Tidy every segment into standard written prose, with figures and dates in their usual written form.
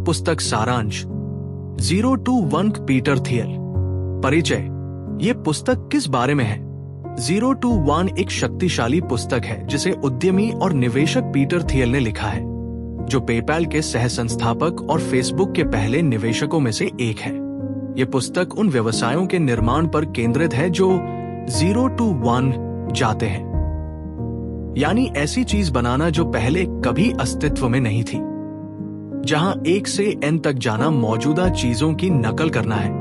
पुस्तक सारांश 0 to 1 Peter थियल। परिचय, ये पुस्तक किस बारे में है? 0 to 1 एक शक्तिशाली पुस्तक है जिसे उद्यमी और निवेशक पीटर थियल ने लिखा है, जो पेपैल के सह संस्थापक और फेसबुक के पहले निवेशकों में से एक है। ये पुस्तक उन व्यवसायों के निर्माण पर केंद्रित है जो 0 to 1 जाते हैं, यानी ऐसी चीज बनाना जो पहले कभी अस्तित्व में नहीं थी। जहां 1 से N तक जाना मौजूदा चीजों की नकल करना है,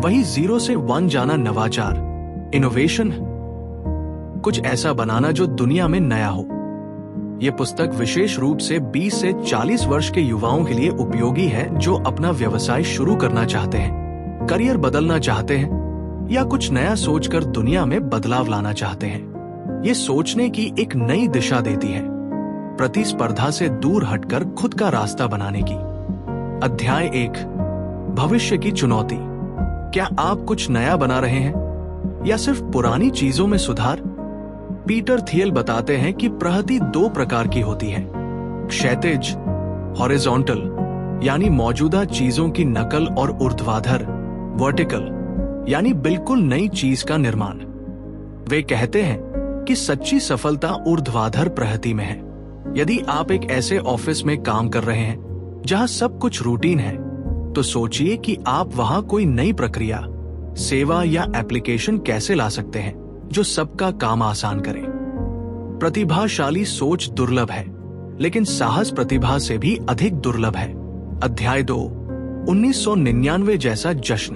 वही 0 से 1 जाना नवाचार, इनोवेशन, कुछ ऐसा बनाना जो दुनिया में नया हो। यह पुस्तक विशेष रूप से 20 से 40 वर्ष के युवाओं के लिए उपयोगी है जो अपना व्यवसाय शुरू करना चाहते हैं, करियर बदलना चाहते हैं या कुछ नया सोचकर दुनिया में बदलाव लाना चाहते हैं। ये सोचने की एक नई दिशा देती है, प्रतिस्पर्धा से दूर हटकर खुद का रास्ता बनाने की। अध्याय 1, भविष्य की चुनौती। क्या आप कुछ नया बना रहे हैं या सिर्फ पुरानी चीजों में सुधार? पीटर थियल बताते हैं कि प्रगति 2 प्रकार की होती है, क्षैतिज हॉरिजॉन्टल, यानी मौजूदा चीजों की नकल, और ऊर्ध्वाधर वर्टिकल, यानी बिल्कुल नई चीज का निर्माण। वे कहते हैं कि सच्ची सफलता ऊर्ध्वाधर प्रगति में है। यदि आप एक ऐसे ऑफिस में काम कर रहे हैं जहां सब कुछ रूटीन है, तो सोचिए कि आप वहां कोई नई प्रक्रिया, सेवा या एप्लीकेशन कैसे ला सकते हैं जो सबका काम आसान करे। प्रतिभाशाली सोच दुर्लभ है, लेकिन साहस प्रतिभा से भी अधिक दुर्लभ है। अध्याय 2, 1999 जैसा जश्न।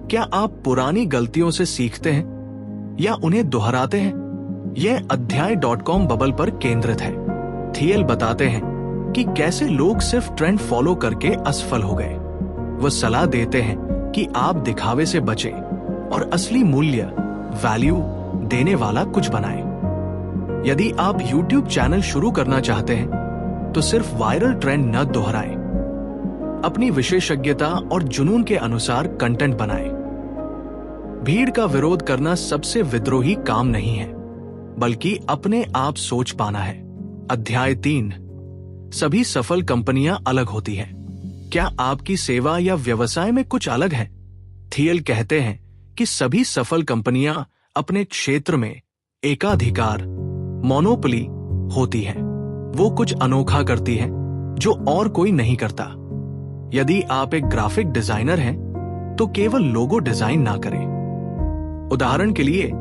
क्या आप पुरानी गलतियों से सीखते हैं या उन्हें दोहराते हैं? यह अध्याय .com बबल पर केंद्रित है। थियल बताते हैं कि कैसे लोग सिर्फ ट्रेंड फॉलो करके असफल हो गए। वो सलाह देते हैं कि आप दिखावे से बचें और असली मूल्य, वैल्यू देने वाला कुछ बनाएं। यदि आप YouTube चैनल शुरू करना चाहते हैं, तो सिर्फ वायरल ट्रेंड न दोहराएं। अपनी विशेषज्ञता और जुनून के अनुसार कंटेंट बनाएं। भीड़ का विरोध करना सबसे विद्रोही काम नहीं है, बल्कि अपने आप सोच पाना है। अध्याय 3, सभी सफल कंपनियां अलग होती हैं। क्या आपकी सेवा या व्यवसाय में कुछ अलग है? थियल कहते हैं कि सभी सफल कंपनियां अपने क्षेत्र में एकाधिकार, मोनोपोली होती हैं। वो कुछ अनोखा करती हैं जो और कोई नहीं करता। यदि आप एक ग्राफिक डिजाइनर हैं, तो केवल लोगो डिजाइन ना करें। उदाहरण के लिए,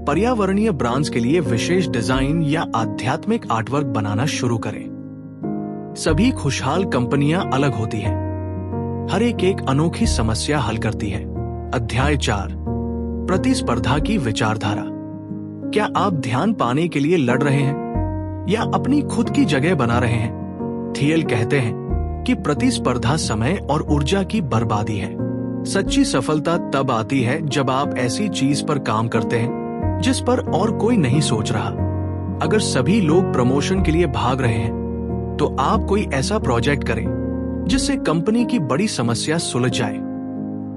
पर्यावरणीय ब्रांड्स के लिए विशेष डिजाइन या आध्यात्मिक आर्टवर्क बनाना शुरू करें। सभी खुशहाल कंपनियां अलग होती हैं, हर एक अनोखी समस्या हल करती है। अध्याय 4, प्रतिस्पर्धा की विचारधारा। क्या आप ध्यान पाने के लिए लड़ रहे हैं या अपनी खुद की जगह बना रहे हैं? थियल कहते हैं कि प्रतिस्पर्धा समय और ऊर्जा की बर्बादी है। सच्ची सफलता तब आती है जब आप ऐसी चीज पर काम करते हैं जिस पर और कोई नहीं सोच रहा। अगर सभी लोग प्रमोशन के लिए भाग रहे हैं, तो आप कोई ऐसा प्रोजेक्ट करें जिससे कंपनी की बड़ी समस्या सुलझ जाए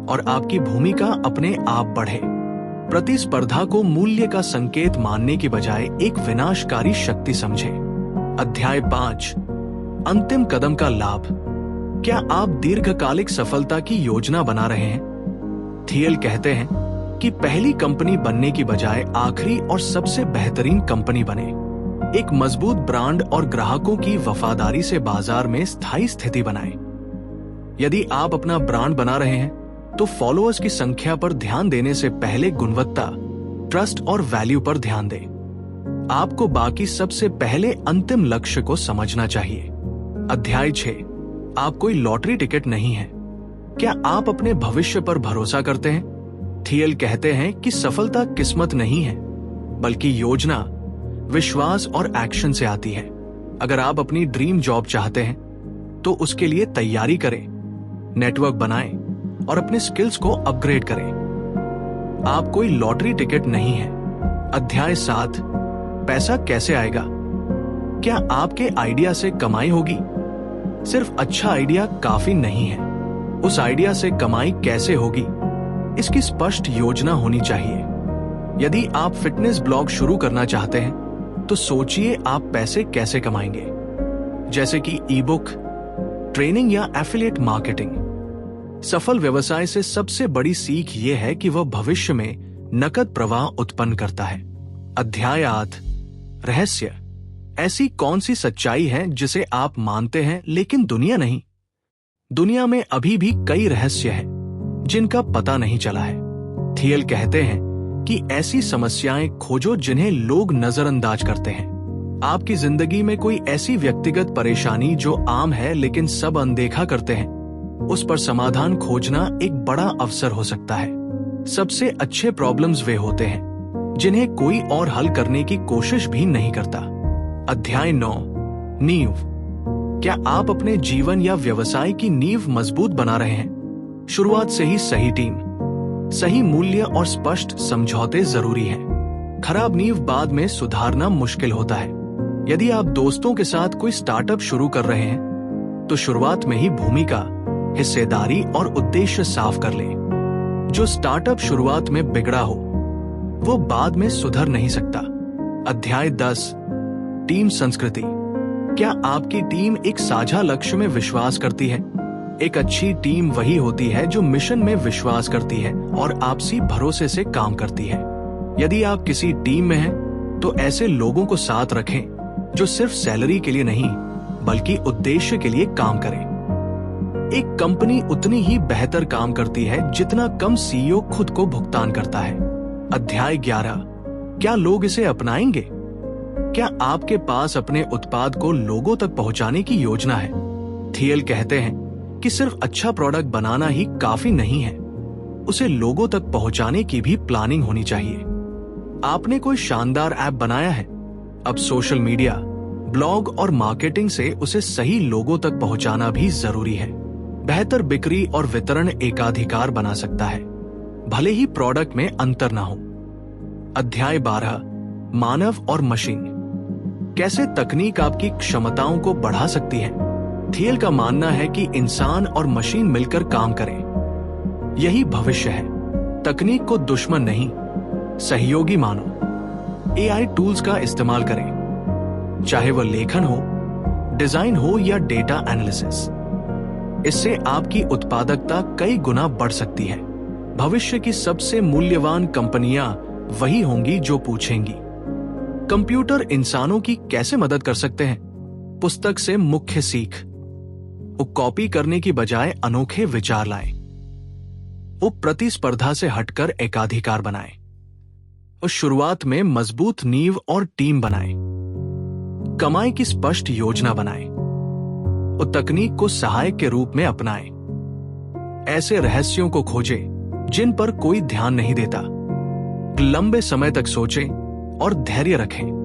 और आपकी भूमिका अपने आप बढ़े। प्रतिस्पर्धा को मूल्य का संकेत मानने की बजाय एक विनाशकारी शक्ति समझें। अध्याय 5, अंतिम कदम का लाभ। क्या आप दीर्घकालिक सफलता की योजना बना रहे हैं? थियल कहते हैं कि पहली कंपनी बनने की बजाय आखिरी और सबसे बेहतरीन कंपनी बने। एक मजबूत ब्रांड और ग्राहकों की वफादारी से बाजार में स्थायी स्थिति बनाएं। यदि आप अपना ब्रांड बना रहे हैं, तो फॉलोअर्स की संख्या पर ध्यान देने से पहले गुणवत्ता, ट्रस्ट और वैल्यू पर ध्यान दें। आपको बाकी सबसे पहले अंतिम लक्ष्य को समझना चाहिए। अध्याय 6, आप कोई लॉटरी टिकट नहीं है। क्या आप अपने भविष्य पर भरोसा करते हैं? थियल कहते हैं कि सफलता किस्मत नहीं है, बल्कि योजना, विश्वास और एक्शन से आती है। अगर आप अपनी ड्रीम जॉब चाहते हैं, तो उसके लिए तैयारी करें, नेटवर्क बनाएं और अपने स्किल्स को अपग्रेड करें। आप कोई लॉटरी टिकट नहीं है। अध्याय 7, पैसा कैसे आएगा। क्या आपके आइडिया से कमाई होगी? सिर्फ अच्छा आइडिया काफी नहीं है, उस आइडिया से कमाई कैसे होगी, इसकी स्पष्ट योजना होनी चाहिए। यदि आप फिटनेस ब्लॉग शुरू करना चाहते हैं, तो सोचिए आप पैसे कैसे कमाएंगे, जैसे कि ई बुक, ट्रेनिंग या एफिलिएट मार्केटिंग। सफल व्यवसाय से सबसे बड़ी सीख यह है कि वह भविष्य में नकद प्रवाह उत्पन्न करता है। अध्याय 8, रहस्य। ऐसी कौन सी सच्चाई है जिसे आप मानते हैं लेकिन दुनिया नहीं? दुनिया में अभी भी कई रहस्य हैं जिनका पता नहीं चला है। थियल कहते हैं कि ऐसी समस्याएं खोजो जिन्हें लोग नजरअंदाज करते हैं। आपकी जिंदगी में कोई ऐसी व्यक्तिगत परेशानी जो आम है लेकिन सब अनदेखा करते हैं, उस पर समाधान खोजना एक बड़ा अवसर हो सकता है। सबसे अच्छे प्रॉब्लम्स वे होते हैं जिन्हें कोई और हल करने की कोशिश भी नहीं करता। अध्याय 9, नींव। क्या आप अपने जीवन या व्यवसाय की नींव मजबूत बना रहे हैं? शुरुआत से ही सही टीम, सही मूल्य और स्पष्ट समझौते जरूरी हैं। खराब नींव बाद में सुधारना मुश्किल होता है। यदि आप दोस्तों के साथ कोई स्टार्टअप शुरू कर रहे हैं तो शुरुआत में ही भूमिका, हिस्सेदारी और उद्देश्य साफ कर लें। जो स्टार्टअप शुरुआत में बिगड़ा हो वो बाद में सुधर नहीं सकता। अध्याय 10, टीम संस्कृति। क्या आपकी टीम एक साझा लक्ष्य में विश्वास करती है? एक अच्छी टीम वही होती है जो मिशन में विश्वास करती है और आपसी भरोसे से काम करती है। यदि आप किसी टीम में हैं तो ऐसे लोगों को साथ रखें जो सिर्फ सैलरी के लिए नहीं बल्कि उद्देश्य के लिए काम करें। एक कंपनी उतनी ही बेहतर काम करती है जितना कम सीईओ खुद को भुगतान करता है। अध्याय 11, क्या लोग इसे अपनाएंगे? क्या आपके पास अपने उत्पाद को लोगों तक पहुंचाने की योजना है? थियल कहते हैं कि सिर्फ अच्छा प्रोडक्ट बनाना ही काफी नहीं है, उसे लोगों तक पहुंचाने की भी प्लानिंग होनी चाहिए। आपने कोई शानदार ऐप बनाया है, अब सोशल मीडिया, ब्लॉग और मार्केटिंग से उसे सही लोगों तक पहुंचाना भी जरूरी है। बेहतर बिक्री और वितरण एकाधिकार बना सकता है, भले ही प्रोडक्ट में अंतर ना हो। अध्याय 12, मानव और मशीन। कैसे तकनीक आपकी क्षमताओं को बढ़ा सकती है? थियल का मानना है कि इंसान और मशीन मिलकर काम करें, यही भविष्य है। तकनीक को दुश्मन नहीं, सहयोगी मानो। एआई टूल्स का इस्तेमाल करें, चाहे वह लेखन हो, डिजाइन हो या डेटा एनालिसिस। इससे आपकी उत्पादकता कई गुना बढ़ सकती है। भविष्य की सबसे मूल्यवान कंपनियां वही होंगी जो पूछेंगी, कंप्यूटर इंसानों की कैसे मदद कर सकते हैं? पुस्तक से मुख्य सीख। वो कॉपी करने की बजाय अनोखे विचार लाएं। वो प्रतिस्पर्धा से हटकर एकाधिकार बनाएं। और शुरुआत में मजबूत नींव और टीम बनाएं। कमाई की स्पष्ट योजना बनाएं। और तकनीक को सहायक के रूप में अपनाएं। ऐसे रहस्यों को खोजें जिन पर कोई ध्यान नहीं देता। लंबे समय तक सोचें और धैर्य रखें।